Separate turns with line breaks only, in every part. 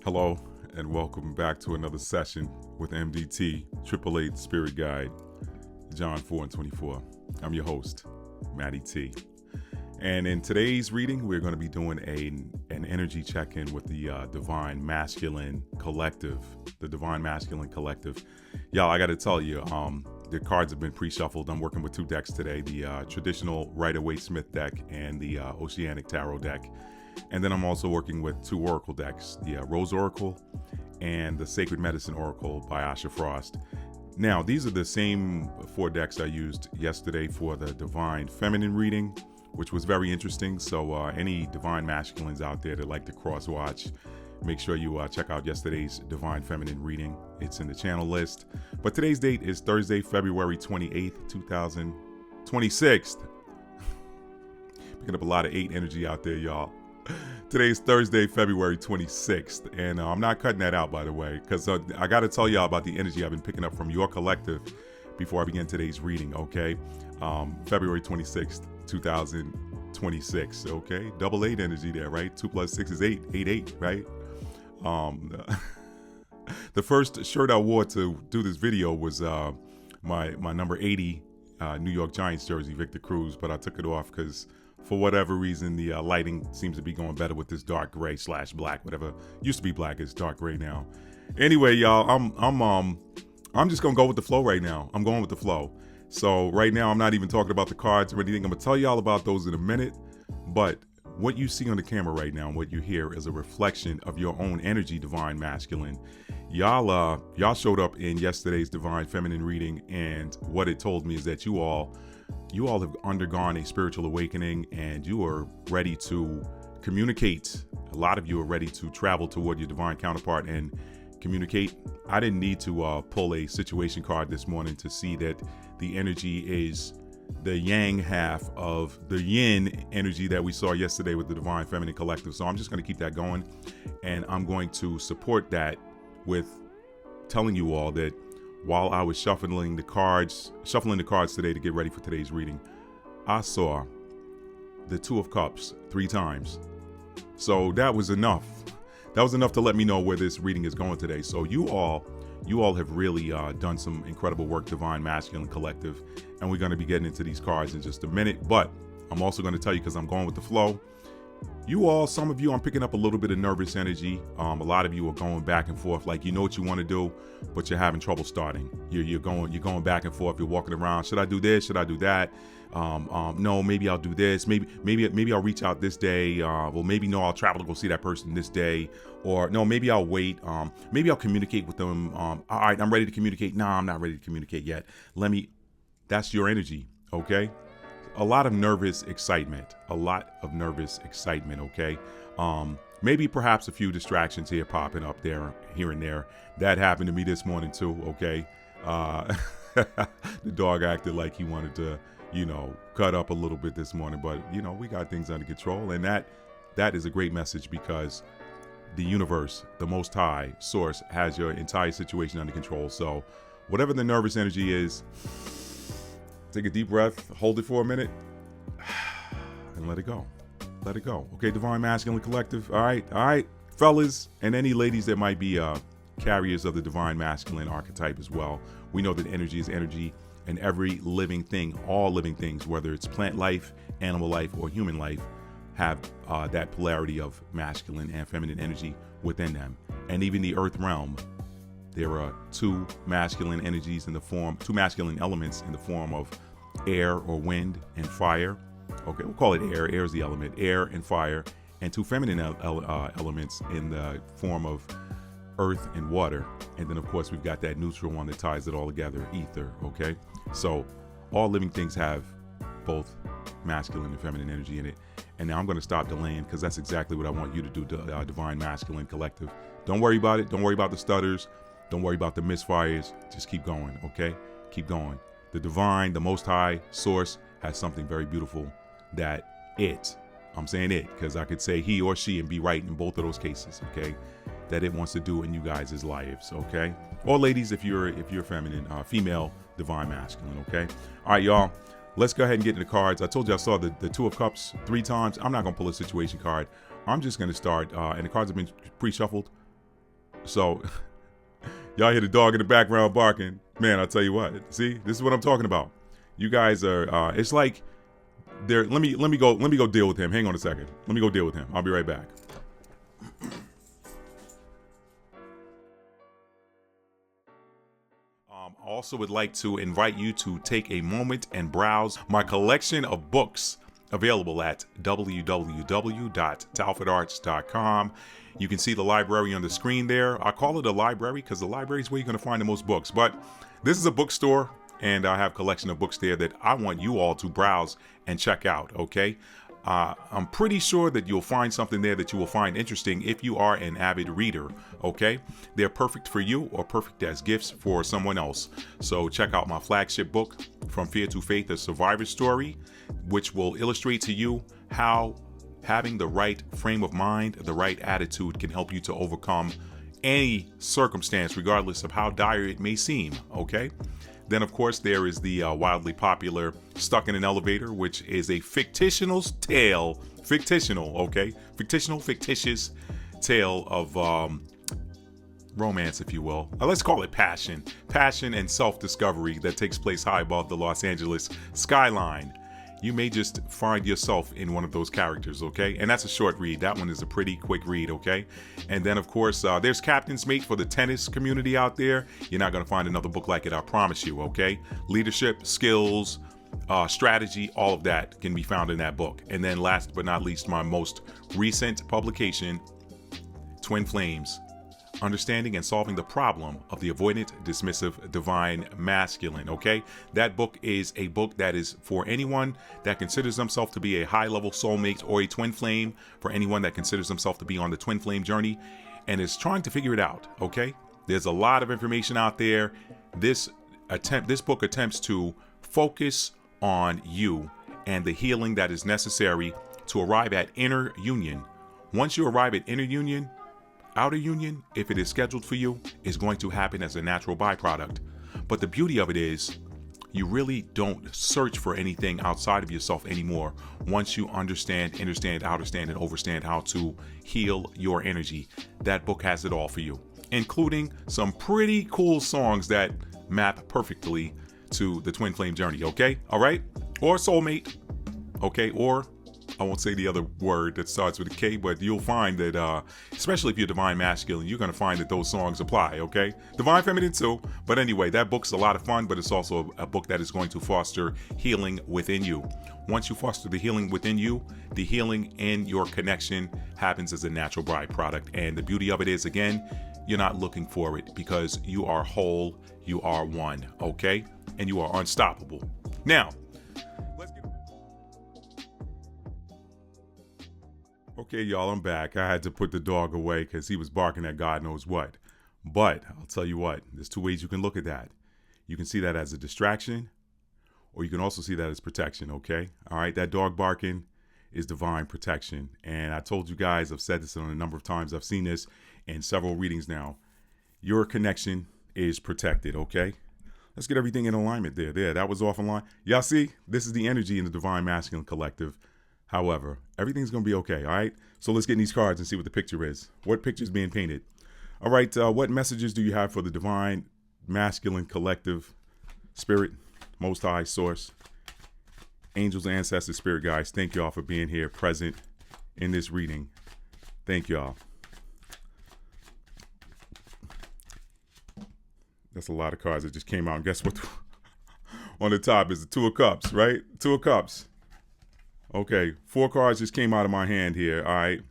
Hello and welcome back to another session with MDT 888 Spirit Guide, John 4 and 24. I'm your host, Matty T. And in today's reading, we're going to be doing an energy check-in with the Divine Masculine Collective. The Divine Masculine Collective. Y'all, I got to tell you, the cards have been pre-shuffled. I'm working with two decks today, the traditional Rider-Waite-Smith deck and the Oceanic Tarot deck. And then I'm also working with two Oracle decks, the Rose Oracle and the Sacred Medicine Oracle by Asha Frost. Now, these are the same four decks I used yesterday for the Divine Feminine reading, which was very interesting. So any Divine Masculines out there that like to cross-watch, make sure you check out yesterday's Divine Feminine reading. It's in the channel list. But today's date is Thursday, February 28th, 2026. Picking up a lot of 8 energy out there, y'all. Today is Thursday, February 26th, and I'm not cutting that out, by the way, because I got to tell y'all about the energy I've been picking up from your collective before I begin today's reading, okay? February 26th, 2026, okay? Double 8 energy there, right? 2 plus 6 is 8, 8, right? The first shirt I wore to do this video was my number 80 New York Giants jersey, Victor Cruz, but I took it off because for whatever reason, the lighting seems to be going better with this dark gray / black, whatever. Used to be black, it's dark gray now. Anyway, y'all, I'm just gonna go with the flow right now. I'm going with the flow. So right now, I'm not even talking about the cards or anything. I'm gonna tell y'all about those in a minute. But what you see on the camera right now and what you hear is a reflection of your own energy, Divine Masculine. Y'all showed up in yesterday's Divine Feminine reading, and what it told me is that you all have undergone a spiritual awakening and you are ready to communicate. A lot of you are ready to travel toward your divine counterpart and communicate. I didn't need to pull a situation card this morning to see that the energy is the yang half of the yin energy that we saw yesterday with the Divine Feminine Collective. So I'm just going to keep that going, and I'm going to support that with telling you all that while I was shuffling the cards today to get ready for today's reading, I saw the Two of Cups 3 times. So that was enough. That was enough to let me know where this reading is going today. So you all have really done some incredible work, Divine Masculine Collective, and we're going to be getting into these cards in just a minute. But I'm also going to tell you, because I'm going with the flow, some of you, I'm picking up a little bit of nervous energy. A lot of you are going back and forth, like you know what you want to do, but you're having trouble starting. You're going back and forth. You're walking around. Should I do this? Should I do that? No, maybe I'll do this. Maybe I'll reach out this day. Well, maybe no, I'll travel to go see that person this day. Or no, maybe I'll wait. Maybe I'll communicate with them. All right, I'm ready to communicate. No, I'm not ready to communicate yet. That's your energy, okay? A lot of nervous excitement, okay? Maybe perhaps a few distractions here popping up there, here and there. That happened to me this morning too, okay? The dog acted like he wanted to, cut up a little bit this morning, but, we got things under control. And that is a great message, because the universe, the Most High Source, has your entire situation under control. So whatever the nervous energy is, take a deep breath, hold it for a minute, and let it go. Let it go. Okay, Divine Masculine Collective. All right, fellas, and any ladies that might be carriers of the Divine Masculine archetype as well. We know that energy is energy, and every living thing, all living things, whether it's plant life, animal life, or human life, have that polarity of masculine and feminine energy within them. And even the earth realm, there are two masculine elements in the form of air or wind and fire. Okay, we'll call it air. Air is the element, air and fire, and two feminine elements in the form of earth and water. And then, of course, we've got that neutral one that ties it all together, ether, okay? So all living things have both masculine and feminine energy in it. And now I'm going to stop delaying, because that's exactly what I want you to do, Divine Masculine Collective. Don't worry about it. Don't worry about the stutters. Don't worry about the misfires. Just keep going, okay? Keep going. The divine, the Most High Source has something very beautiful that I'm saying it because I could say he or she and be right in both of those cases, okay? That it wants to do in you guys' lives, okay? Or ladies, if you're feminine, female, Divine Masculine, okay? All right, y'all. Let's go ahead and get into the cards. I told you I saw the Two of Cups 3 times. I'm not going to pull a situation card. I'm just going to start, and the cards have been pre-shuffled. So y'all hear the dog in the background barking. Man, I'll tell you what. See, this is what I'm talking about. You guys are. It's like there. Let me go deal with him. Hang on a second. Let me go deal with him. I'll be right back. Also would like to invite you to take a moment and browse my collection of books available at www.talfordarts.com. You can see the library on the screen there. I call it a library because the library is where you're going to find the most books. But this is a bookstore, and I have a collection of books there that I want you all to browse and check out, okay? I'm pretty sure that you'll find something there that you will find interesting if you are an avid reader, okay? They're perfect for you or perfect as gifts for someone else. So check out my flagship book, From Fear to Faith, A Survivor's Story, which will illustrate to you how having the right frame of mind, the right attitude can help you to overcome any circumstance, regardless of how dire it may seem, okay? Then, of course, there is the wildly popular Stuck in an Elevator, which is a fictitious tale of romance, if you will. Let's call it passion and self-discovery that takes place high above the Los Angeles skyline. You may just find yourself in one of those characters, okay? And that's a short read. That one is a pretty quick read, okay? And then, of course, there's Captain's Mate for the tennis community out there. You're not going to find another book like it, I promise you, okay? Leadership, skills, strategy, all of that can be found in that book. And then last but not least, my most recent publication, Twin Flames, Understanding and Solving the Problem of the Avoidant, Dismissive, Divine Masculine, okay? That book is a book that is for anyone that considers themselves to be a high-level soulmate or a twin flame, for anyone that considers themselves to be on the twin flame journey and is trying to figure it out, okay? There's a lot of information out there. This book attempts to focus on you and the healing that is necessary to arrive at inner union. Once you arrive at inner union, outer union, if it is scheduled for you, is going to happen as a natural byproduct. But the beauty of it is, you really don't search for anything outside of yourself anymore once you understand, and overstand how to heal your energy. That book has it all for you, including some pretty cool songs that map perfectly to the twin flame journey, okay? All right? Or soulmate, okay? Or I won't say the other word that starts with a K, but you'll find that, especially if you're divine masculine, you're going to find that those songs apply, okay? Divine feminine too. But anyway, that book's a lot of fun, but it's also a book that is going to foster healing within you. Once you foster the healing within you, the healing in your connection happens as a natural byproduct. And the beauty of it is, again, you're not looking for it because you are whole, you are one, okay? And you are unstoppable. Now, okay, y'all, I'm back. I had to put the dog away because he was barking at God knows what. But I'll tell you what, there's two ways you can look at that. You can see that as a distraction, or you can also see that as protection, okay? All right, that dog barking is divine protection. And I told you guys, I've said this on a number of times. I've seen this in several readings now. Your connection is protected, okay? Let's get everything in alignment there. There, that was off in line. Y'all see, this is the energy in the Divine Masculine Collective. However, everything's going to be okay, all right? So let's get in these cards and see what the picture is. What picture is being painted? All right, what messages do you have for the Divine Masculine Collective? Spirit, Most High, Source, Angels, Ancestors, Spirit Guides, thank y'all for being here, present in this reading. Thank y'all. That's a lot of cards that just came out. And guess what? On the top is the Two of Cups, right? Two of Cups. Okay, 4 cards just came out of my hand here, all right?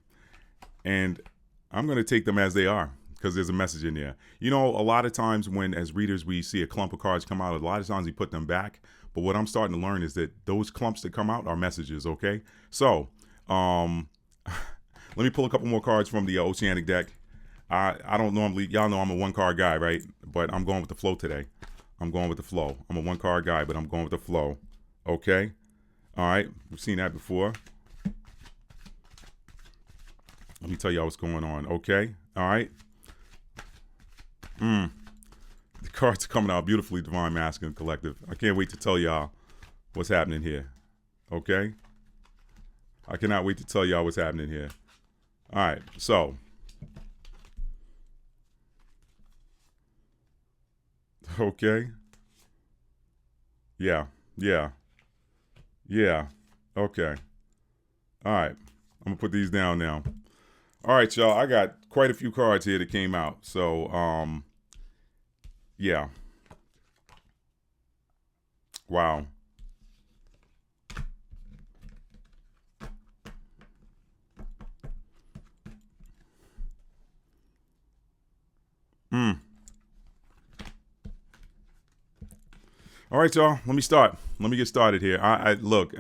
And I'm going to take them as they are because there's a message in there. You know, a lot of times when, as readers, we see a clump of cards come out, a lot of times we put them back. But what I'm starting to learn is that those clumps that come out are messages, okay? So, let me pull a couple more cards from the Oceanic deck. I don't normally, y'all know I'm a 1-card guy, right? But I'm going with the flow today. I'm going with the flow. I'm a 1-card guy, but I'm going with the flow, okay? All right, we've seen that before. Let me tell y'all what's going on, okay? All right. The cards are coming out beautifully, Divine Masculine Collective. I can't wait to tell y'all what's happening here, okay? I cannot wait to tell y'all what's happening here. All right, so Okay. Yeah. Yeah. Yeah. Okay. All right. I'm gonna put these down now. All right, y'all. I got quite a few cards here that came out. So, yeah. Wow. Mm. All right, y'all. Let me start. Let me get started here. I look.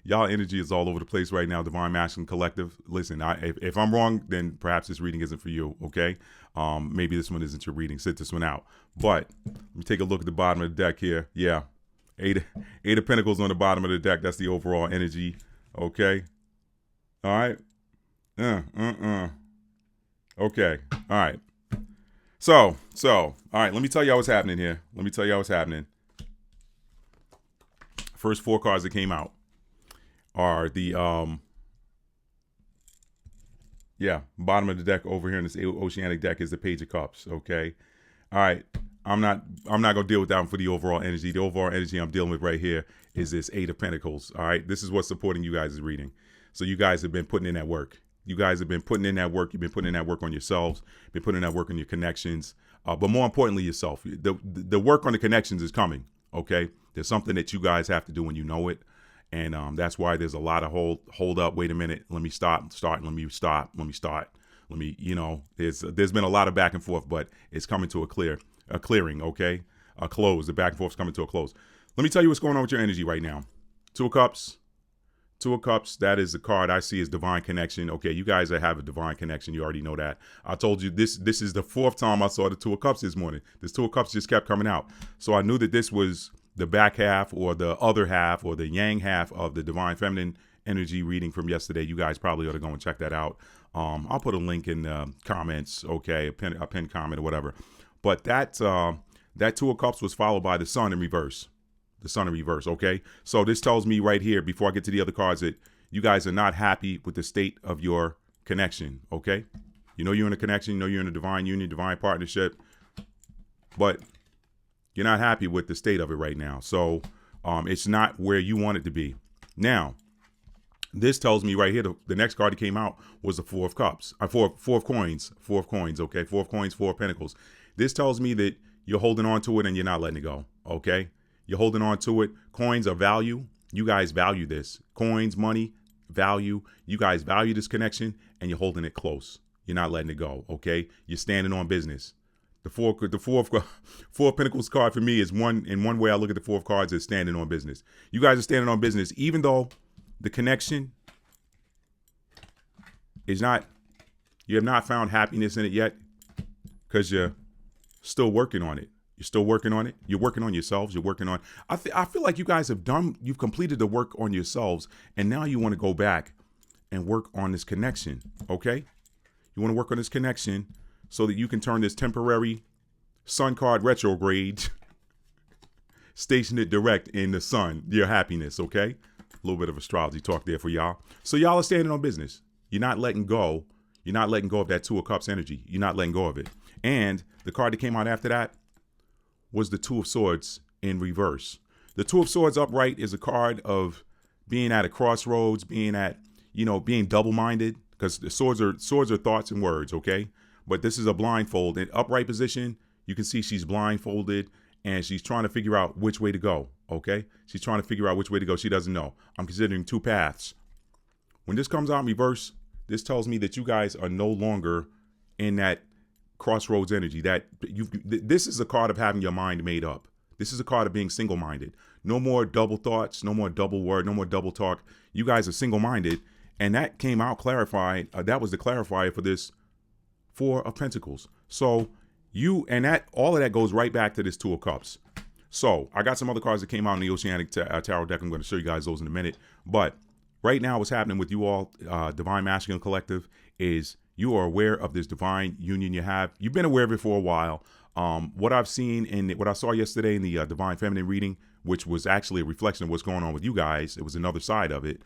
Y'all energy is all over the place right now. Divine Masculine Collective. Listen, if I'm wrong, then perhaps this reading isn't for you. Okay. Maybe this one isn't your reading. Sit this one out. But let me take a look at the bottom of the deck here. Yeah. Eight, eight of Pentacles on the bottom of the deck. That's the overall energy. Okay. All right. Okay. All right. All right. Let me tell y'all what's happening here. Let me tell y'all what's happening. First four cards that came out are the bottom of the deck over here in this oceanic deck is the Page of Cups. Okay. All right. I'm not gonna deal with that one for the overall energy. The overall energy I'm dealing with right here is this Eight of Pentacles. All right. This is what's supporting you guys' reading. So you guys have been putting in that work. You guys have been putting in that work. You've been putting in that work on yourselves. Been putting in that work on your connections. But more importantly, yourself. The work on the connections is coming. Okay. There's something that you guys have to do when you know it. And that's why there's a lot of hold up. Wait a minute. Let me start. Let me stop. Let me start. Let me, there's been a lot of back and forth, but it's coming to a clearing. Okay. A close. The back and forth is coming to a close. Let me tell you what's going on with your energy right now. Two of Cups. Two of Cups, that is the card I see as divine connection. Okay, you guys that have a divine connection, you already know that. I told you this is the fourth time I saw the Two of Cups this morning. This Two of Cups just kept coming out. So I knew that this was the back half or the other half or the yang half of the divine feminine energy reading from yesterday. You guys probably ought to go and check that out. I'll put a link in the comments, okay, a pinned comment or whatever. But that Two of Cups was followed by the Sun in reverse. The Sun in reverse, okay? So this tells me right here, before I get to the other cards, that you guys are not happy with the state of your connection, okay? You know you're in a connection, you know you're in a divine union, divine partnership, but you're not happy with the state of it right now. So it's not where you want it to be. Now, this tells me right here, the next card that came out was the Four of Cups. Four of Coins, okay? Four of Coins, Four of Pentacles. This tells me that you're holding on to it and you're not letting it go, okay? You're holding on to it. Coins are value. You guys value this. Coins, money, value. You guys value this connection and you're holding it close. You're not letting it go, okay? You're standing on business. The four of Pentacles card for me is one way I look at the Four of Cards is standing on business. You guys are standing on business even though the connection is not, you have not found happiness in it yet because you're still working on it. You're still working on it. You're working on yourselves. You're working on. I feel like you guys you've completed the work on yourselves, and now you want to go back and work on this connection. Okay, you want to work on this connection so that you can turn this temporary Sun card retrograde, station it direct in the Sun. Your happiness. Okay, a little bit of astrology talk there for y'all. So y'all are standing on business. You're not letting go. You're not letting go of that Two of Cups energy. You're not letting go of it. And the card that came out after that was the Two of Swords in reverse. The Two of Swords upright is a card of being at a crossroads, being double-minded, because the swords are thoughts and words, okay? But this is a blindfold. In upright position, you can see she's blindfolded and she's trying to figure out which way to go, okay? She's trying to figure out which way to go. She doesn't know. I'm considering two paths. When this comes out in reverse, this tells me that you guys are no longer in that crossroads energy. This is a card of having your mind made up. This is a card of being single-minded. No more double thoughts, no more double word, no more double talk. You guys are single-minded, and that came out clarified. That was the clarifier for this Four of Pentacles. So all of that goes right back to this Two of Cups. So I got some other cards that came out in the Oceanic Tarot deck. I'm going to show you guys those in a minute. But right now, what's happening with you all, Divine Masculine Collective, is you are aware of this divine union you have. You've been aware of it for a while. What I've seen and what I saw yesterday in the Divine Feminine reading, which was actually a reflection of what's going on with you guys. It was another side of it.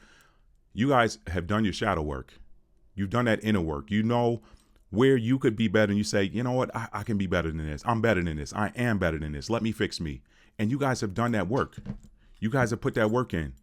You guys have done your shadow work. You've done that inner work. You know where you could be better and you say, you know what, I can be better than this. I'm better than this. I am better than this. Let me fix me. And you guys have done that work. You guys have put that work in.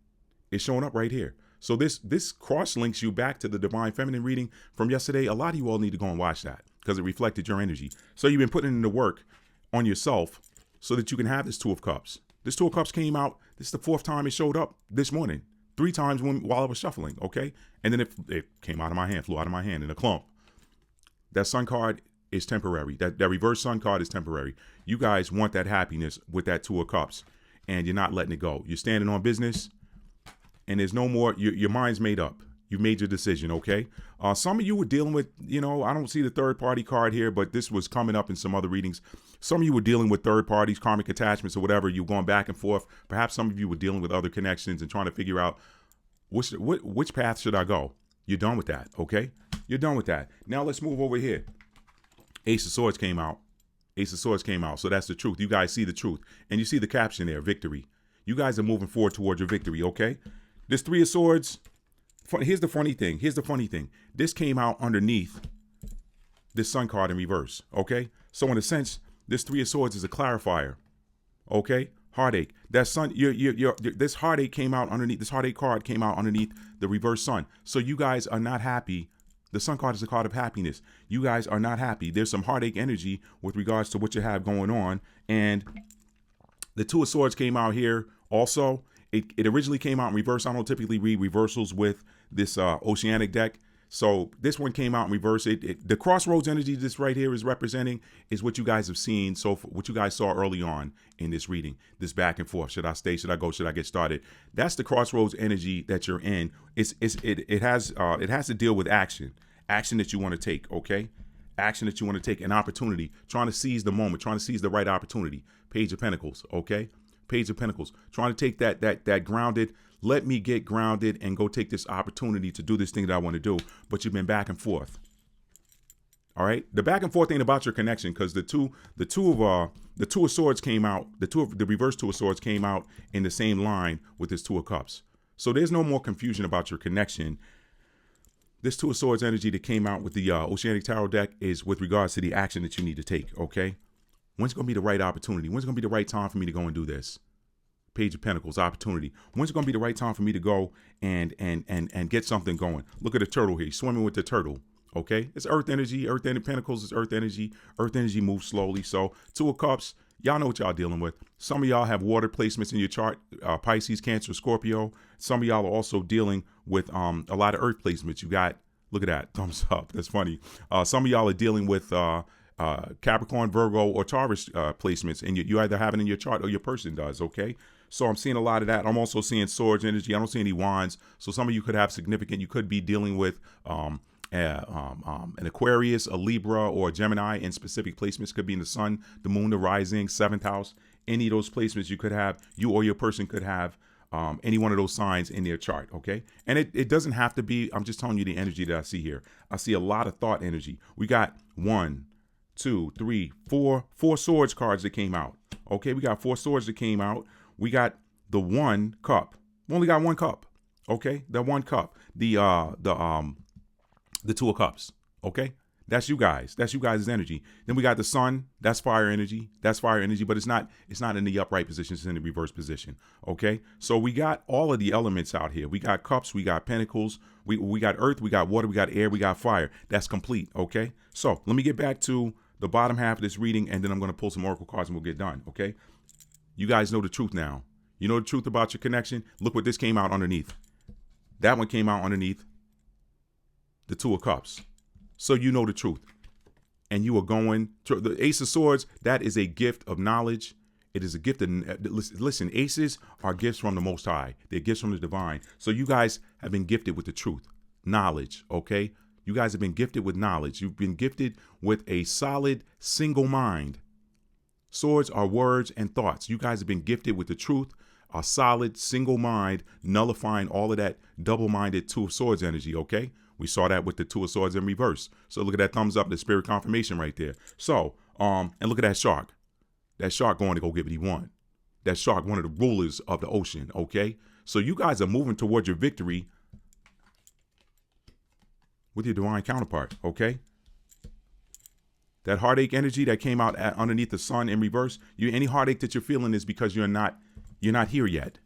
It's showing up right here. So this cross links you back to the Divine Feminine reading from yesterday. A lot of you all need to go and watch that because it reflected your energy. So you've been putting in the work on yourself so that you can have this Two of Cups. This Two of Cups came out. This is the 4th time it showed up this morning. 3 times while I was shuffling, okay? And then it came out of my hand, flew out of my hand in a clump. That Sun card is temporary. That reverse Sun card is temporary. You guys want that happiness with that Two of Cups, and you're not letting it go. You're standing on business, and there's no more, your mind's made up. You made your decision, okay? Some of you were dealing with, I don't see the third party card here, but this was coming up in some other readings. Some of you were dealing with third parties, karmic attachments or whatever. You're going back and forth. Perhaps some of you were dealing with other connections and trying to figure out which path should I go? You're done with that, okay? You're done with that. Now let's move over here. Ace of Swords came out. Ace of Swords came out. So that's the truth. You guys see the truth. And you see the caption there, victory. You guys are moving forward towards your victory, okay? This Three of Swords, here's the funny thing. This came out underneath this Sun card in reverse, okay? So in a sense, this Three of Swords is a clarifier, okay? Heartache. That Sun, this heartache came out underneath, this heartache card came out underneath the reverse Sun. So you guys are not happy. The Sun card is a card of happiness. You guys are not happy. There's some heartache energy with regards to what you have going on. And the Two of Swords came out here also. It originally came out in reverse. I don't typically read reversals with this Oceanic deck. So this one came out in reverse. The crossroads energy this right here is representing is what you guys have seen. So what you guys saw early on in this reading, this back and forth. Should I stay? Should I go? Should I get started? That's the crossroads energy that you're in. It has to deal with action that you want to take. Okay. Action that you want to take, an opportunity, trying to seize the moment, trying to seize the right opportunity. Page of Pentacles. Okay. Page of Pentacles, trying to take that grounded, let me get grounded and go take this opportunity to do this thing that I want to do. But you've been back and forth. All right. The back and forth ain't about your connection, because the two of Swords came out, the reverse Two of Swords came out in the same line with this Two of Cups. So there's no more confusion about your connection. This Two of Swords energy that came out with the Oceanic Tarot deck is with regards to the action that you need to take. Okay. When's going to be the right opportunity? When's going to be the right time for me to go and do this? Page of Pentacles, opportunity. When's it going to be the right time for me to go and get something going? Look at the turtle here. He's swimming with the turtle. Okay. It's earth energy. Earth energy. Pentacles is earth energy. Earth energy moves slowly. So Two of Cups, y'all know what y'all dealing with. Some of y'all have water placements in your chart. Pisces, Cancer, Scorpio. Some of y'all are also dealing with a lot of earth placements. You got, look at that. Thumbs up. That's funny. Some of y'all are dealing with Capricorn, Virgo, or Taurus placements, and you either have it in your chart or your person does, okay? So I'm seeing a lot of that. I'm also seeing Swords energy. I don't see any wands. So some of you could have significant, you could be dealing with an Aquarius, a Libra, or a Gemini in specific placements. Could be in the Sun, the Moon, the Rising, 7th house. Any of those placements you could have, you or your person could have any one of those signs in their chart, okay? And it doesn't have to be, I'm just telling you the energy that I see here. I see a lot of thought energy. We got 1, 2, 3, 4 Swords cards that came out. Okay, we got 4 swords that came out. We got the 1 cup. We only got 1 cup. Okay, the 1 cup. The Two of Cups. Okay, that's you guys. That's you guys' energy. Then we got the Sun. That's fire energy. That's fire energy, but it's not in the upright position. It's in the reverse position. Okay, so we got all of the elements out here. We got cups. We got pentacles. We got earth. We got water. We got air. We got fire. That's complete. Okay, so let me get back to the bottom half of this reading, and then I'm going to pull some oracle cards and we'll get done. Okay, you guys know the truth now. You know the truth about your connection. Look what this came out underneath. That one came out underneath the Two of Cups. So you know the truth. And you are going to the Ace of Swords. That is a gift of knowledge. It is a gift of, listen, aces are gifts from the Most High. They're gifts from the divine. So you guys have been gifted with the truth, knowledge. Okay. You guys have been gifted with knowledge. You've been gifted with a solid single mind. Swords are words and thoughts. You guys have been gifted with the truth, a solid single mind, nullifying all of that double-minded Two of Swords energy. Okay. We saw that with the Two of Swords in reverse. So look at that thumbs up, the spirit confirmation right there. So, and look at that shark. That shark going to go get what he want. That shark, one of the rulers of the ocean, okay? So you guys are moving towards your victory with your divine counterpart, okay? That heartache energy that came out underneath the sun in reverse. Any heartache that you're feeling is because you're not here yet.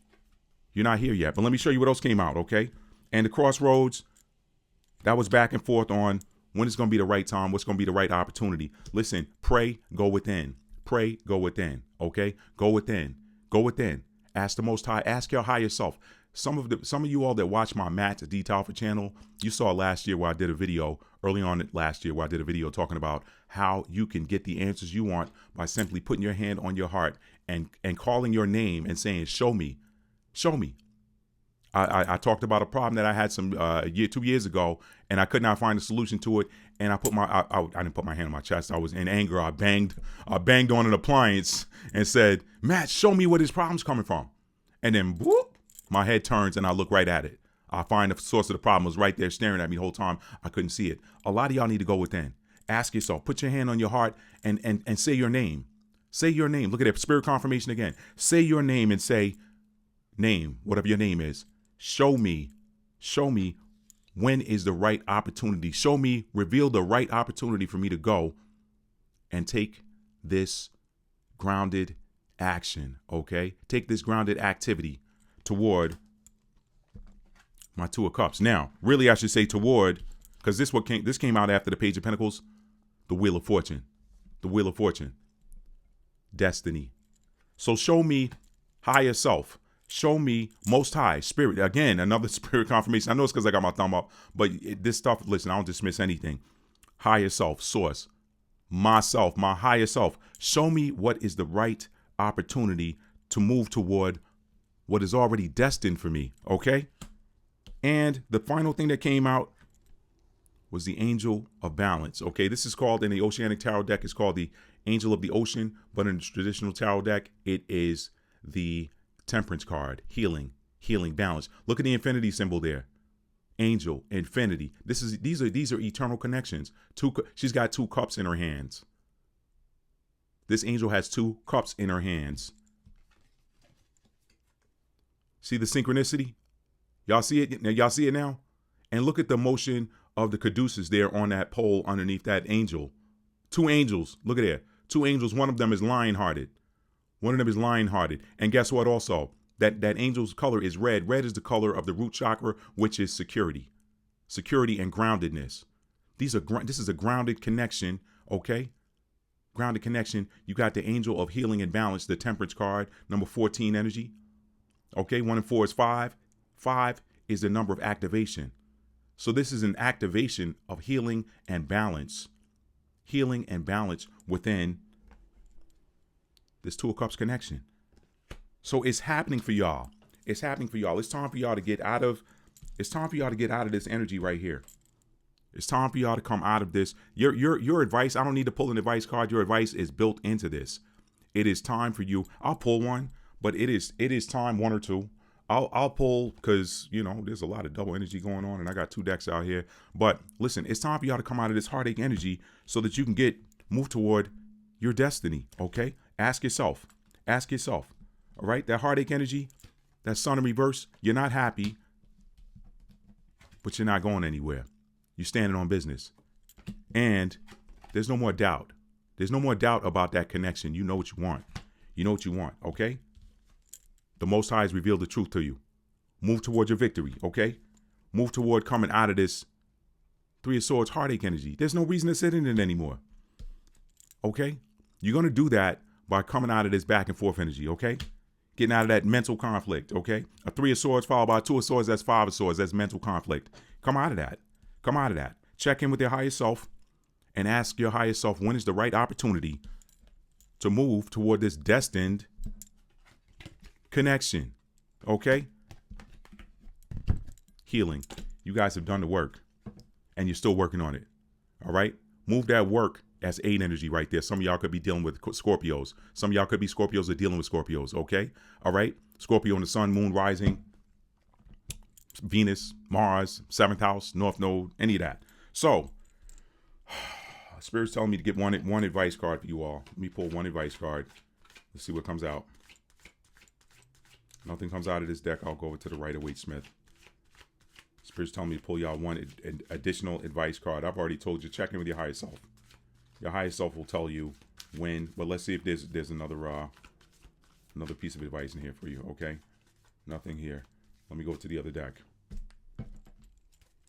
You're not here yet. But let me show you what else came out, okay? And the crossroads, that was back and forth on when it's going to be the right time, what's going to be the right opportunity. Listen, pray, go within. Pray, go within, okay? Go within. Go within. Ask the Most High. Ask your higher self. Some of you all that watch my Matt the mtalford channel, you saw last year where I did a video, early on last year where I did a video talking about how you can get the answers you want by simply putting your hand on your heart and calling your name and saying, show me, show me. I talked about a problem that I had 2 years ago, and I could not find a solution to it. And I didn't put my hand on my chest. I was in anger. I banged on an appliance and said, Matt, show me where this problem's coming from. And then whoop, my head turns and I look right at it. I find the source of the problem was right there staring at me the whole time. I couldn't see it. A lot of y'all need to go within. Ask yourself, put your hand on your heart and say your name. Say your name. Look at that spirit confirmation again. Say your name and say, name, whatever your name is. Show me when is the right opportunity. Show me, reveal the right opportunity for me to go and take this grounded action, okay? Take this grounded activity toward my Two of Cups. Now, really I should say toward, because this came out after the Page of Pentacles, the Wheel of Fortune. The Wheel of Fortune. Destiny. So show me higher self. Show me Most High, Spirit. Again, another spirit confirmation. I know it's because I got my thumb up, but this stuff, listen, I don't dismiss anything. Higher self, source, myself, my higher self. Show me what is the right opportunity to move toward what is already destined for me, okay? And the final thing that came out was the Angel of Balance, okay? This is called, in the Oceanic Tarot deck, it's called the Angel of the Ocean, but in the traditional tarot deck, it is the Temperance card, healing, balance. Look at the infinity symbol there. Angel, infinity. These are eternal connections. She's got 2 cups in her hands. This angel has 2 cups in her hands. See the synchronicity? Y'all see it? Y'all see it now? And look at the motion of the caduceus there on that pole underneath that angel. 2 angels. Look at there. 2 angels. One of them is lion-hearted. One of them is lion-hearted. And guess what also? That angel's color is red. Red is the color of the root chakra, which is security. Security and groundedness. This is a grounded connection, okay? Grounded connection. You got the Angel of Healing and Balance, the Temperance card, number 14 energy. Okay, 1 and 4 is 5. 5 is the number of activation. So this is an activation of healing and balance. Healing and balance within this Two of Cups connection. So it's happening for y'all. It's happening for y'all. It's time for y'all to get out of this energy right here. It's time for y'all to come out of this. Your advice, I don't need to pull an advice card. Your advice is built into this. It is time for you. I'll pull one, but it is time, 1 or 2. I'll pull because, there's a lot of double energy going on and I got 2 decks out here. But listen, it's time for y'all to come out of this heartache energy so that you can move toward your destiny, okay? Ask yourself. All right? That heartache energy, that sun in reverse, you're not happy, but you're not going anywhere. You're standing on business. And there's no more doubt. There's no more doubt about that connection. You know what you want. You know what you want, okay? The Most High has revealed the truth to you. Move towards your victory, okay? Move toward coming out of this 3 of Swords heartache energy. There's no reason to sit in it anymore, okay? You're going to do that by coming out of this back and forth energy, okay? Getting out of that mental conflict, okay? A 3 of Swords followed by a 2 of Swords, that's 5 of Swords, that's mental conflict. Come out of that. Come out of that. Check in with your higher self and ask your higher self when is the right opportunity to move toward this destined connection, okay? Healing. You guys have done the work and you're still working on it, all right? Move that work. That's 8 energy right there. Some of y'all could be dealing with Scorpios. Some of y'all could be Scorpios or dealing with Scorpios, okay? All right? Scorpio in the sun, moon, rising, Venus, Mars, 7th house, North Node, any of that. So, Spirit's telling me to get one advice card for you all. Let me pull one advice card. Let's see what comes out. Nothing comes out of this deck. I'll go over to the Rider-Waite Smith. Spirit's telling me to pull y'all one additional advice card. I've already told you, check in with your higher self. Your higher self will tell you when. But let's see if there's another piece of advice in here for you. Okay, nothing here. Let me go to the other deck.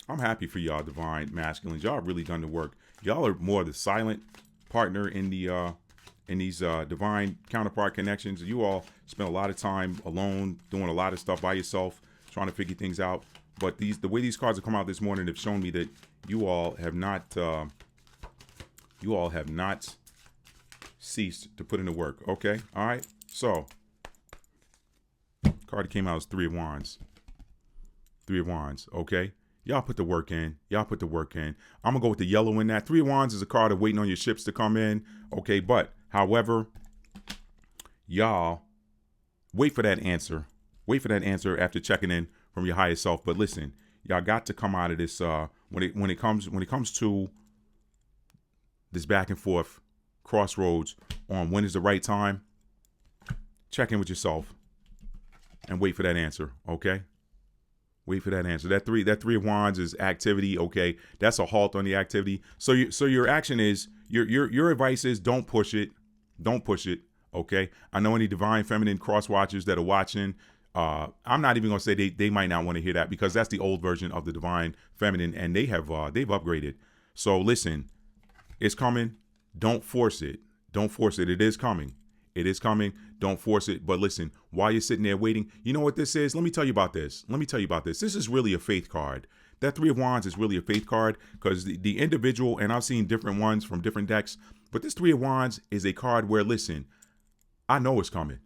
I'm happy for y'all, divine masculines. Y'all really done the work. Y'all are more the silent partner in these divine counterpart connections. You all spend a lot of time alone, doing a lot of stuff by yourself, trying to figure things out. But the way these cards have come out this morning have shown me that you all have not ceased to put in the work. Okay, all right. So, card that came out is Three of Wands. Three of Wands. Okay. Y'all put the work in. Y'all put the work in. I'm going to go with the yellow in that. Three of Wands is a card of waiting on your ships to come in. Okay, but, however, y'all wait for that answer. Wait for that answer after checking in from your higher self. But listen, y'all got to come out of this when it comes to this back and forth crossroads on when is the right time. Check in with yourself and wait for that answer, okay? Wait for that answer. That three of Wands is activity. Okay, that's a halt on the activity. So your action is your advice is don't push it, don't push it. Okay. I know any divine feminine cross watchers that are watching. I'm not even gonna say they might not want to hear that because that's the old version of the divine feminine, and they've upgraded. So listen, it's coming. Don't force it. Don't force it. It is coming. It is coming. Don't force it. But listen, while you're sitting there waiting, you know what this is? Let me tell you about this. This is really a faith card. That Three of Wands is really a faith card because the individual, and I've seen different ones from different decks, but this Three of Wands is a card where, listen, I know it's coming.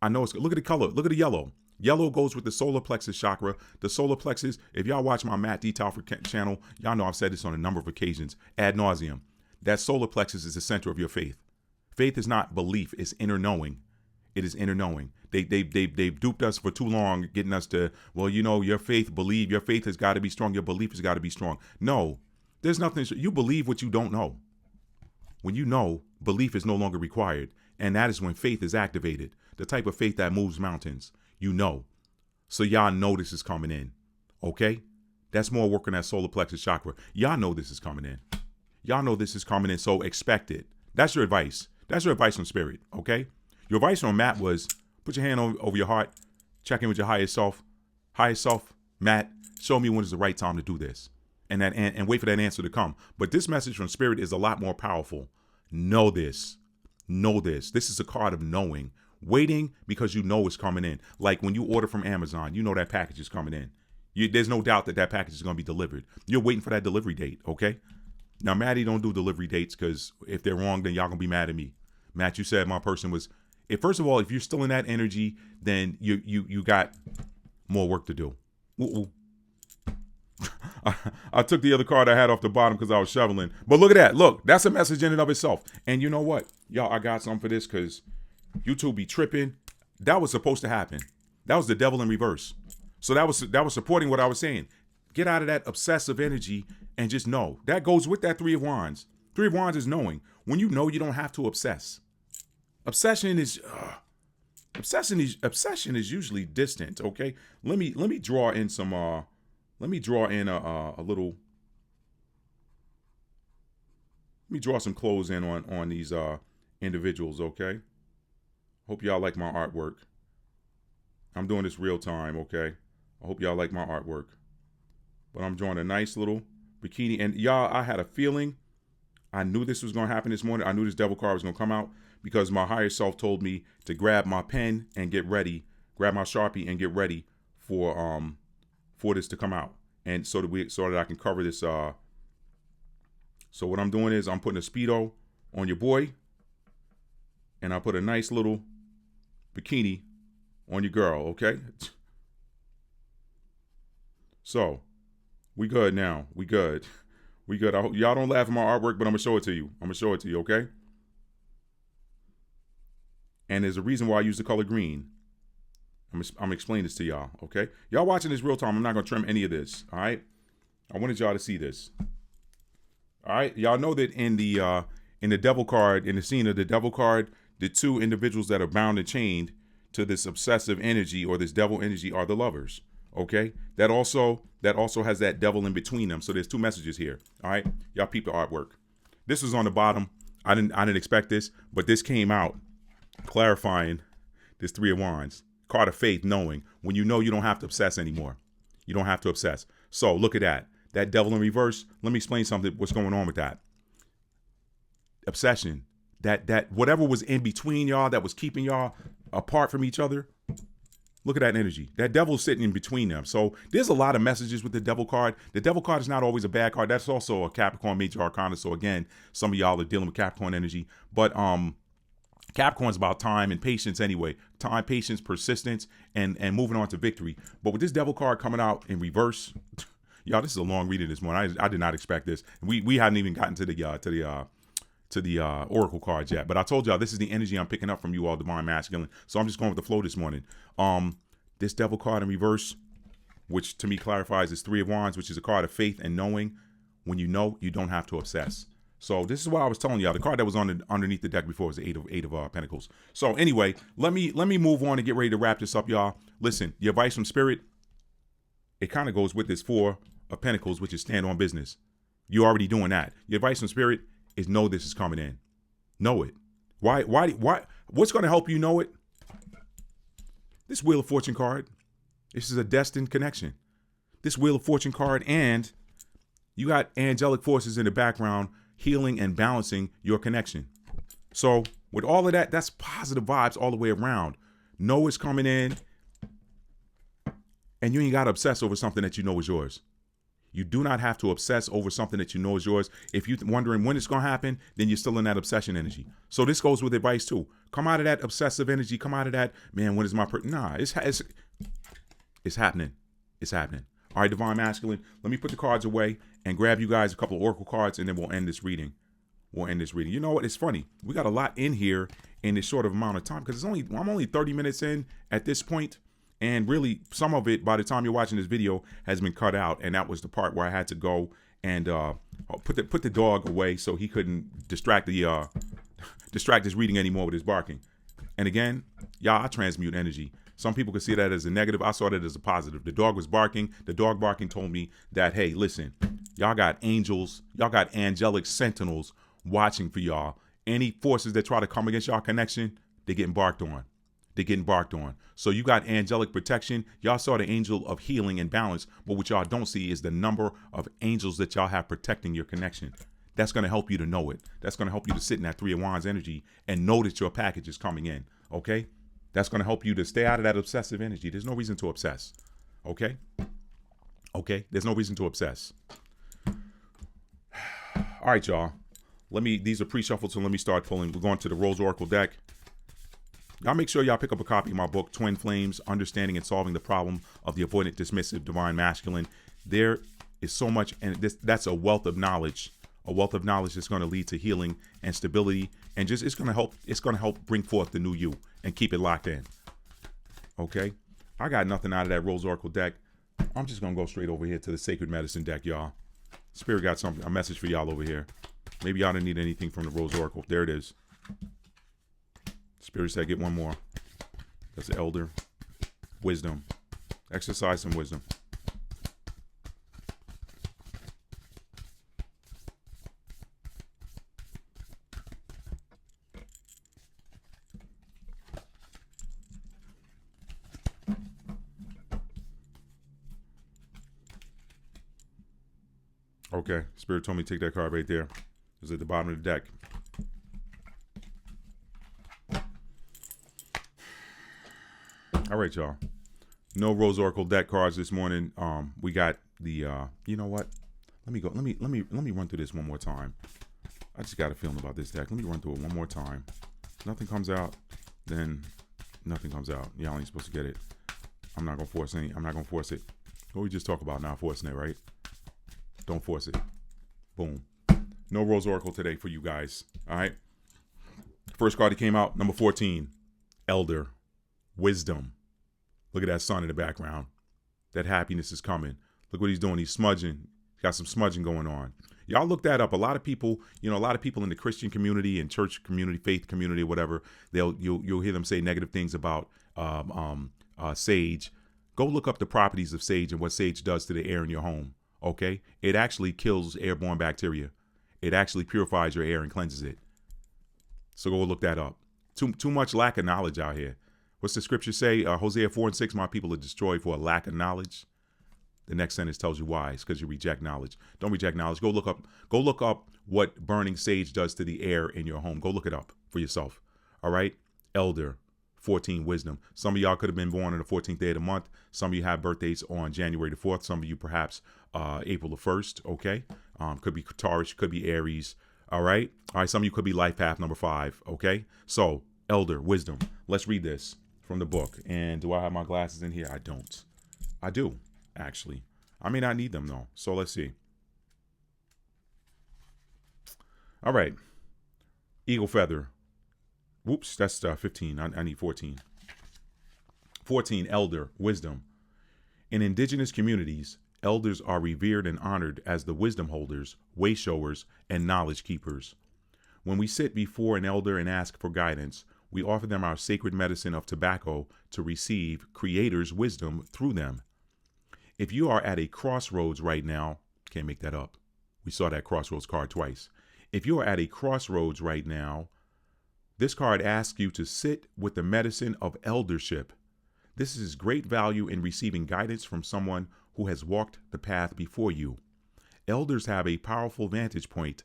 I know it's, look at the color. Look at the yellow. Yellow goes with the solar plexus chakra. The solar plexus, if y'all watch my Matt mtalford channel, y'all know I've said this on a number of occasions, ad nauseum. That solar plexus is the center of your faith. Faith is not belief, it's inner knowing. It is inner knowing. They've duped us for too long, getting us to, well, you know, your faith has got to be strong. Your belief has got to be strong. No, there's nothing. You believe what you don't know. When you know, belief is no longer required. And that is when faith is activated. The type of faith that moves mountains. You know. So y'all know this is coming in. Okay? That's more work on that solar plexus chakra. Y'all know this is coming in. Y'all know this is coming in. So expect it. That's your advice. That's your advice from Spirit. Okay? Your advice from Matt was put your hand over your heart. Check in with your higher self. Higher self, Matt, show me when is the right time to do this. And wait for that answer to come. But this message from Spirit is a lot more powerful. Know this. Know this. This is a card of knowing. Waiting because you know it's coming in. Like when you order from Amazon, you know that package is coming in. There's no doubt that package is going to be delivered. You're waiting for that delivery date, okay? Now, Maddie don't do delivery dates because if they're wrong, then y'all going to be mad at me. Matt, you said my person was... First of all, if you're still in that energy, then you got more work to do. I took the other card I had off the bottom because I was shoveling. But look at that. Look, that's a message in and of itself. And you know what? Y'all, I got something for this because YouTube be tripping. That was supposed to happen. That was the devil in reverse. So that was supporting what I was saying. Get out of that obsessive energy and just know. That goes with that Three of Wands. Three of Wands is knowing. When you know, you don't have to obsess. Obsession is usually distant. Okay, let me draw in some. Let me draw in a little. Let me draw some clothes in on these individuals. Okay. Hope y'all like my artwork. I'm doing this real time. Okay. I hope y'all like my artwork. But I'm drawing a nice little bikini, and y'all, I had a feeling. I knew this was going to happen this morning. I knew this devil card was going to come out because my higher self told me to grab my pen and get ready, grab my Sharpie and get ready for this to come out, and so that I can cover this. So what I'm doing is I'm putting a Speedo on your boy, and I put a nice little bikini on your girl. Okay. So we good now. We good. We good. I hope y'all don't laugh at my artwork, but I'm gonna show it to you. Okay. And there's a reason why I use the color green. I'm gonna explain this to y'all. Okay. Y'all watching this real time. I'm not gonna trim any of this. All right. I wanted y'all to see this. All right. Y'all know that in the devil card, in the scene of the devil card, the two individuals that are bound and chained to this obsessive energy or this devil energy are the lovers. Okay. That also has that devil in between them. So there's two messages here. All right. Y'all peep the artwork. This was on the bottom. I didn't expect this, but this came out clarifying this Three of Wands. Card of faith, knowing. When you know you don't have to obsess anymore. You don't have to obsess. So look at that. That devil in reverse. Let me explain something. What's going on with that? Obsession. That whatever was in between y'all that was keeping y'all apart from each other. Look at that energy. That devil's sitting in between them. So there's a lot of messages with the devil card. The devil card is not always a bad card. That's also a Capricorn major arcana. So again, some of y'all are dealing with Capricorn energy. But Capricorn's about time and patience anyway. Time, patience, persistence, and moving on to victory. But with this devil card coming out in reverse, y'all, this is a long reading this morning. I did not expect this. We hadn't even gotten to the oracle cards yet. But I told y'all this is the energy I'm picking up from you all, divine masculine. So I'm just going with the flow this morning. This devil card in reverse, which to me clarifies is Three of Wands, which is a card of faith and knowing. When you know, you don't have to obsess. So this is what I was telling y'all. The card that was underneath the deck before was the eight of Pentacles. So anyway, let me move on and get ready to wrap this up, y'all. Listen, your advice from Spirit, it kind of goes with this Four of Pentacles, which is stand on business. You're already doing that. Your advice from Spirit is know this is coming in. Know it. Why? What's going to help you know it? This Wheel of Fortune card. This is a destined connection. This Wheel of Fortune card, and you got angelic forces in the background healing and balancing your connection. So with all of that, that's positive vibes all the way around. Know it's coming in, and you ain't got to obsess over something that you know is yours. You do not have to obsess over something that you know is yours. If you're wondering when it's going to happen, then you're still in that obsession energy. So this goes with advice too. Come out of that obsessive energy. Come out of that, man, when is my nah, it's happening. It's happening. All right, divine masculine, let me put the cards away and grab you guys a couple of oracle cards, and then we'll end this reading. You know what? It's funny. We got a lot in here in this short of amount of time because I'm only 30 minutes in at this point. And really, some of it, by the time you're watching this video, has been cut out. And that was the part where I had to go and put the dog away so he couldn't distract his reading anymore with his barking. And again, y'all, I transmute energy. Some people could see that as a negative. I saw that as a positive. The dog was barking. The dog barking told me that, hey, listen, y'all got angels. Y'all got angelic sentinels watching for y'all. Any forces that try to come against y'all connection, they're getting barked on. So you got angelic protection. Y'all saw the angel of healing and balance. But what y'all don't see is the number of angels that y'all have protecting your connection. That's going to help you to know it. That's going to help you to sit in that Three of Wands energy and know that your package is coming in. Okay? That's going to help you to stay out of that obsessive energy. There's no reason to obsess. Okay? There's no reason to obsess. All right, y'all. These are pre-shuffled, so let me start pulling. We're going to the Rose Oracle deck. Y'all make sure y'all pick up a copy of my book, Twin Flames, Understanding and Solving the Problem of the Avoidant, Dismissive, Divine Masculine. There is so much, and that's a wealth of knowledge that's going to lead to healing and stability, and just it's going to help bring forth the new you and keep it locked in. Okay? I got nothing out of that Rose Oracle deck. I'm just going to go straight over here to the Sacred Medicine deck, y'all. Spirit got a message for y'all over here. Maybe y'all didn't need anything from the Rose Oracle. There it is. Spirit said, get one more. That's the Elder. Wisdom. Exercise some wisdom. Okay. Spirit told me to take that card right there. It's at the bottom of the deck. All right, y'all. No Rose Oracle deck cards this morning. We got the you know what? Let me run through this one more time. I just got a feeling about this deck. Let me run through it one more time. If nothing comes out, then nothing comes out. Y'all ain't supposed to get it. I'm not gonna force it. What we just talk about, not forcing it, right? Don't force it. Boom. No Rose Oracle today for you guys. All right. First card that came out, number 14. Elder. Wisdom. Look at that sun in the background. That happiness is coming. Look what he's doing. He's smudging. He's got some smudging going on. Y'all look that up. A lot of people in the Christian community and church community, faith community, whatever, you'll hear them say negative things about sage. Go look up the properties of sage and what sage does to the air in your home. Okay? It actually kills airborne bacteria. It actually purifies your air and cleanses it. So go look that up. Too much lack of knowledge out here. What's the scripture say? Hosea 4:6, my people are destroyed for a lack of knowledge. The next sentence tells you why. It's because you reject knowledge. Don't reject knowledge. Go look up what burning sage does to the air in your home. Go look it up for yourself. All right? Elder, 14, wisdom. Some of y'all could have been born on the 14th day of the month. Some of you have birthdays on January the 4th. Some of you perhaps April the 1st. Okay? Could be Taurus, could be Aries. All right? All right, some of you could be life path number 5. Okay? So, elder, wisdom. Let's read this from the book. And do I have my glasses in here? I don't. I do, actually. I may not need them, though. So, let's see. All right. Eagle feather. Whoops, that's 15. I need 14. 14, elder, wisdom. In indigenous communities, elders are revered and honored as the wisdom holders, way showers, and knowledge keepers. When we sit before an elder and ask for guidance, we offer them our sacred medicine of tobacco to receive Creator's wisdom through them. If you are at a crossroads right now, can't make that up. We saw that crossroads card twice. If you are at a crossroads right now, this card asks you to sit with the medicine of eldership. This is great value in receiving guidance from someone who has walked the path before you. Elders have a powerful vantage point,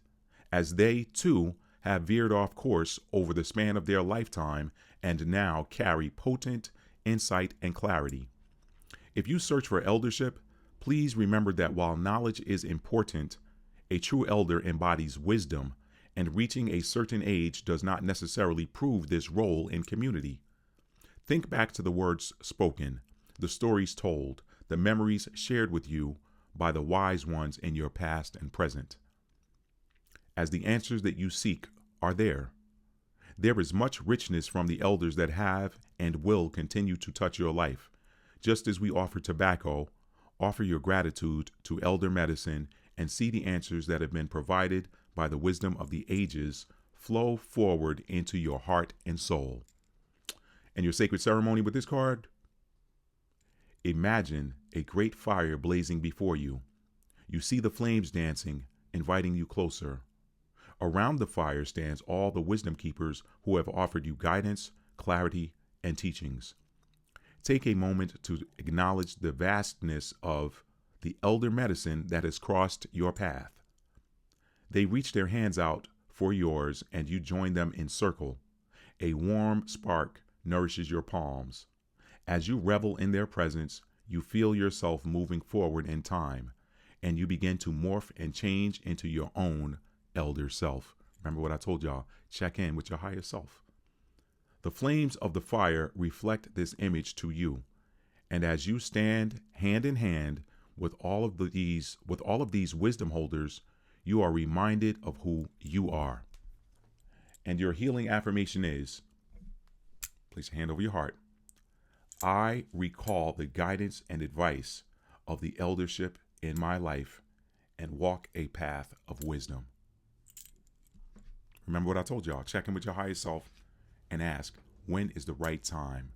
as they, too, have veered off course over the span of their lifetime and now carry potent insight and clarity. If you search for eldership, please remember that while knowledge is important, a true elder embodies wisdom, and reaching a certain age does not necessarily prove this role in community. Think back to the words spoken, the stories told, the memories shared with you by the wise ones in your past and present. As the answers that you seek are there, there is much richness from the elders that have and will continue to touch your life. Just as we offer tobacco, offer your gratitude to elder medicine and see the answers that have been provided by the wisdom of the ages flow forward into your heart and soul. And your sacred ceremony with this card? Imagine a great fire blazing before you. You see the flames dancing, inviting you closer. Around the fire stands all the wisdom keepers who have offered you guidance, clarity, and teachings. Take a moment to acknowledge the vastness of the elder medicine that has crossed your path. They reach their hands out for yours, and you join them in circle. A warm spark nourishes your palms. As you revel in their presence, you feel yourself moving forward in time, and you begin to morph and change into your own elder self. Remember what I told y'all, check in with your higher self. The flames of the fire reflect this image to you, and as you stand hand in hand with all of these wisdom holders, you are reminded of who you are. And your healing affirmation is, place your hand over your heart. I recall the guidance and advice of the eldership in my life and walk a path of wisdom. Remember what I told y'all. Check in with your higher self and ask, when is the right time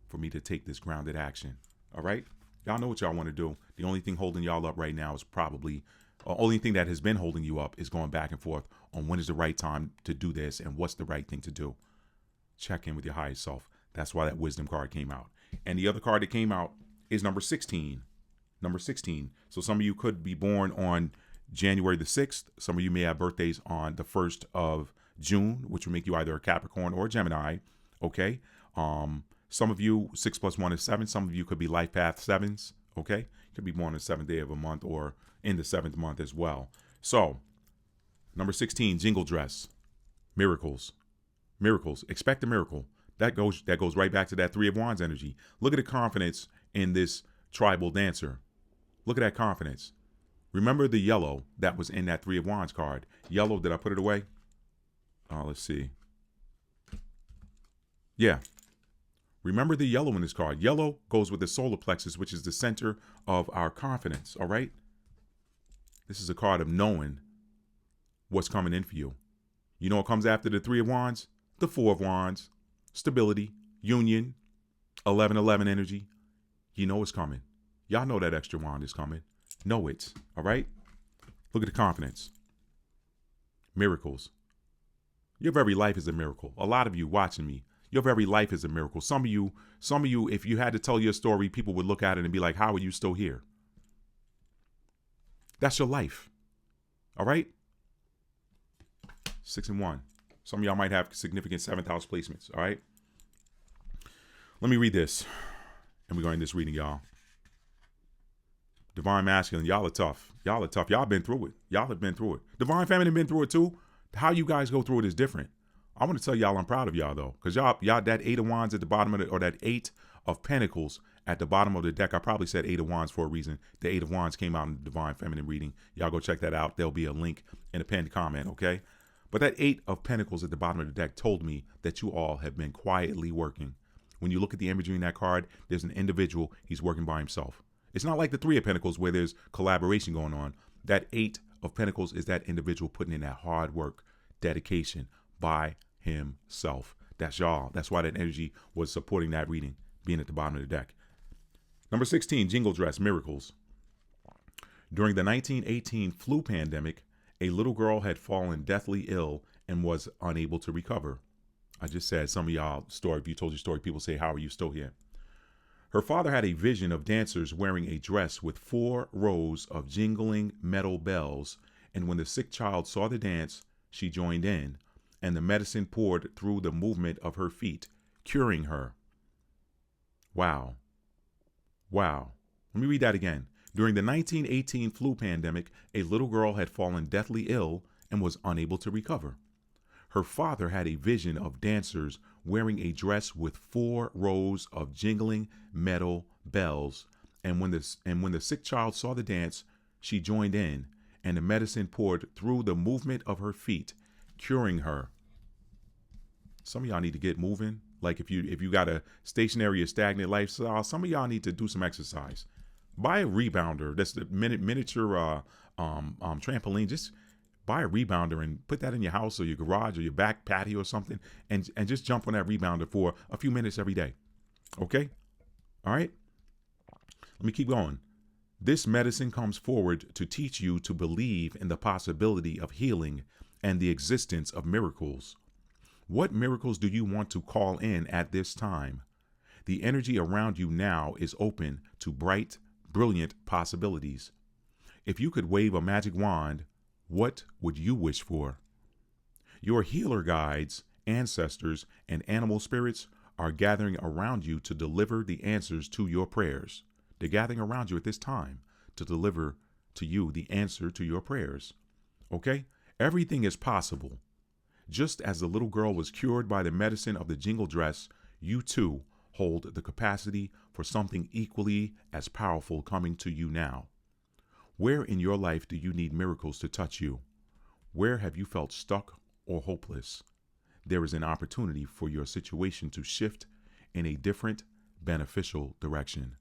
for me to take this grounded action? All right? Y'all know what y'all want to do. The only thing holding y'all up right now is probably, only thing that has been holding you up is going back and forth on when is the right time to do this and what's the right thing to do. Check in with your higher self. That's why that wisdom card came out. And the other card that came out is number 16. Number 16. So some of you could be born on January the 6th. Some of you may have birthdays on the 1st of June, which will make you either a Capricorn or a Gemini. Okay. Some of you, 6 + 1 is 7. Some of you could be life path 7s. Okay. You could be born on the 7th day of a month or in the 7th month as well. So number 16, jingle dress, miracles. Miracles. Expect a miracle. That goes right back to that 3 of Wands energy. Look at the confidence in this tribal dancer. Look at that confidence. Remember the yellow that was in that 3 of Wands card. Yellow, did I put it away? Let's see. Yeah. Remember the yellow in this card. Yellow goes with the solar plexus, which is the center of our confidence. All right. This is a card of knowing what's coming in for you. You know what comes after the 3 of Wands? The 4 of Wands. Stability, union, 11-11 energy. You know it's coming. Y'all know that extra wand is coming. Know it. All right. Look at the confidence. Miracles. Your very life is a miracle. A lot of you watching me, your very life is a miracle. Some of you, if you had to tell your story, people would look at it and be like, how are you still here? That's your life. All right? 6 and 1. Some of y'all might have significant 7th house placements. All right? Let me read this. And we're going to this reading, y'all. Divine masculine, y'all are tough. Y'all are tough. Y'all been through it. Y'all have been through it. Divine feminine been through it too. How you guys go through it is different. I want to tell y'all I'm proud of y'all though. Because y'all that 8 of wands at the bottom of or that 8 of pentacles at the bottom of the deck. I probably said 8 of wands for a reason. The 8 of wands came out in the divine feminine reading. Y'all go check that out. There'll be a link in a pinned comment, okay? But that 8 of pentacles at the bottom of the deck told me that you all have been quietly working. When you look at the imagery in that card, there's an individual, he's working by himself. It's not like the 3 of pentacles where there's collaboration going on. That 8 of pentacles is that individual putting in that hard work, dedication by himself. That's y'all. That's why that energy was supporting that reading, being at the bottom of the deck. Number 16, jingle dress, miracles. During the 1918 flu pandemic, a little girl had fallen deathly ill and was unable to recover. I just said some of y'all story, if you told your story, people say, how are you still here? Her father had a vision of dancers wearing a dress with 4 rows of jingling metal bells, and when the sick child saw the dance, she joined in, and the medicine poured through the movement of her feet, curing her. Wow. Wow. Let me read that again. During the 1918 flu pandemic, a little girl had fallen deathly ill and was unable to recover. Her father had a vision of dancers wearing a dress with 4 rows of jingling metal bells, and when the sick child saw the dance, she joined in, and the medicine poured through the movement of her feet, curing her. Some of y'all need to get moving. Like if you got a stationary or stagnant lifestyle, some of y'all need to do some exercise. Buy a rebounder. That's the miniature trampoline. Just buy a rebounder and put that in your house or your garage or your back patio or something, and just jump on that rebounder for a few minutes every day. Okay? All right? Let me keep going. This medicine comes forward to teach you to believe in the possibility of healing and the existence of miracles. What miracles do you want to call in at this time? The energy around you now is open to bright, brilliant possibilities. If you could wave a magic wand, what would you wish for? Your healer guides, ancestors, and animal spirits are gathering around you to deliver the answers to your prayers. They're gathering around you at this time to deliver to you the answer to your prayers. Okay? Everything is possible. Just as the little girl was cured by the medicine of the jingle dress, you too hold the capacity for something equally as powerful coming to you now. Where in your life do you need miracles to touch you? Where have you felt stuck or hopeless? There is an opportunity for your situation to shift in a different, beneficial direction.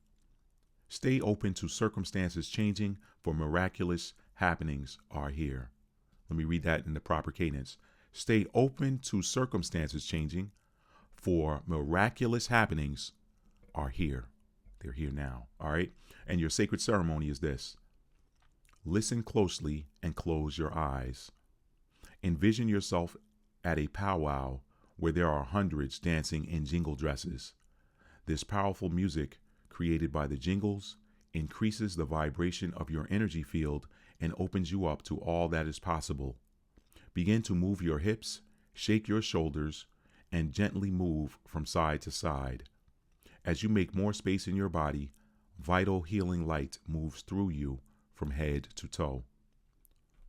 Stay open to circumstances changing, for miraculous happenings are here. Let me read that in the proper cadence. Stay open to circumstances changing, for miraculous happenings are here. They're here now. All right. And your sacred ceremony is this. Listen closely and close your eyes. Envision yourself at a powwow where there are hundreds dancing in jingle dresses. This powerful music, created by the jingles, increases the vibration of your energy field and opens you up to all that is possible. Begin to move your hips, shake your shoulders, and gently move from side to side. As you make more space in your body, vital healing light moves through you from head to toe.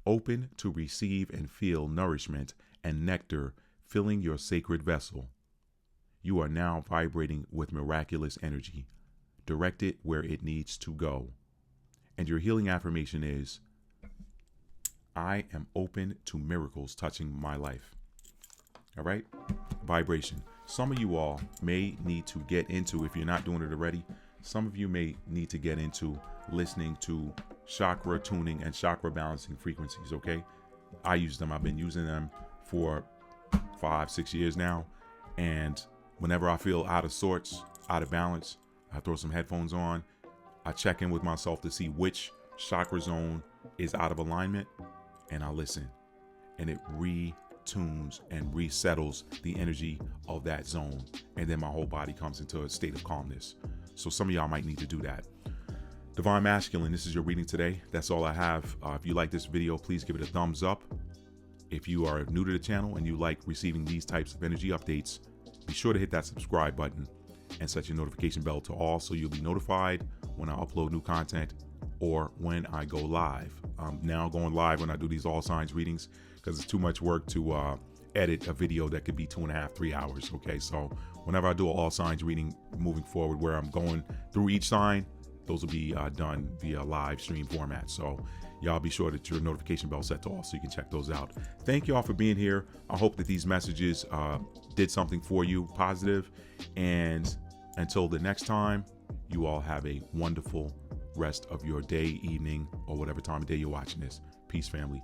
Open to receive and feel nourishment and nectar filling your sacred vessel. You are now vibrating with miraculous energy. Direct it where it needs to go. And your healing affirmation is, I am open to miracles touching my life. All right? Vibration. Some of you all may need to get into, if you're not doing it already, some of you may need to get into listening to chakra tuning and chakra balancing frequencies, okay? I use them. I've been using them for 5-6 years now. And whenever I feel out of sorts, out of balance, I throw some headphones on. I check in with myself to see which chakra zone is out of alignment, and I listen. and it retunes and resettles the energy of that zone. And then my whole body comes into a state of calmness. So some of y'all might need to do that. Divine Masculine, this is your reading today. That's all I have. If you like this video, please give it a thumbs up. If you are new to the channel and you like receiving these types of energy updates, be sure to hit that subscribe button and set your notification bell to all so you'll be notified when I upload new content or when I go live. I'm now going live when I do these all signs readings because it's too much work to edit a video that could be 2.5, 3 hours. Okay, so whenever I do an all signs reading moving forward where I'm going through each sign, those will be done via live stream format. So y'all be sure that your notification bell set to all so you can check those out. Thank y'all for being here. I hope that these messages did something for you positive. And until the next time, you all have a wonderful rest of your day, evening, or whatever time of day you're watching this. Peace, family.